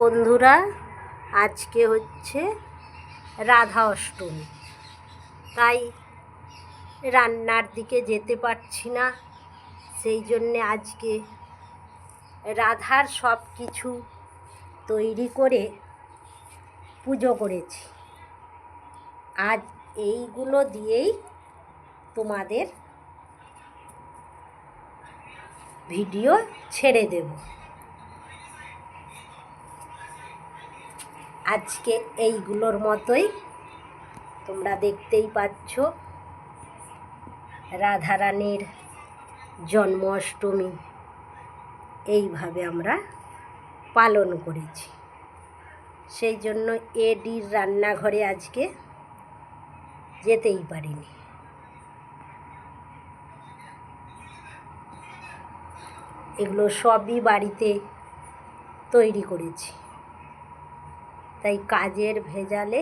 বন্ধুরা, আজকে হচ্ছে রাধা অষ্টমী, তাই রান্নার দিকে যেতে পারছি না। সেই জন্যে আজকে রাধার সব কিছু তৈরি করে পুজো করেছি। আজ এইগুলো দিয়েই তোমাদের ভিডিও ছেড়ে দেব। আজকে এইগুলোর মতোই তোমরা দেখতেই পাচ্ছ, রাধারানীর জন্মাষ্টমী এইভাবে আমরা পালন করেছি। সেই জন্য এডির রান্নাঘরে আজকে যেতেই পারিনি। এগুলো সবই বাড়িতে তৈরি করেছি, তাই কাজের ভেজালে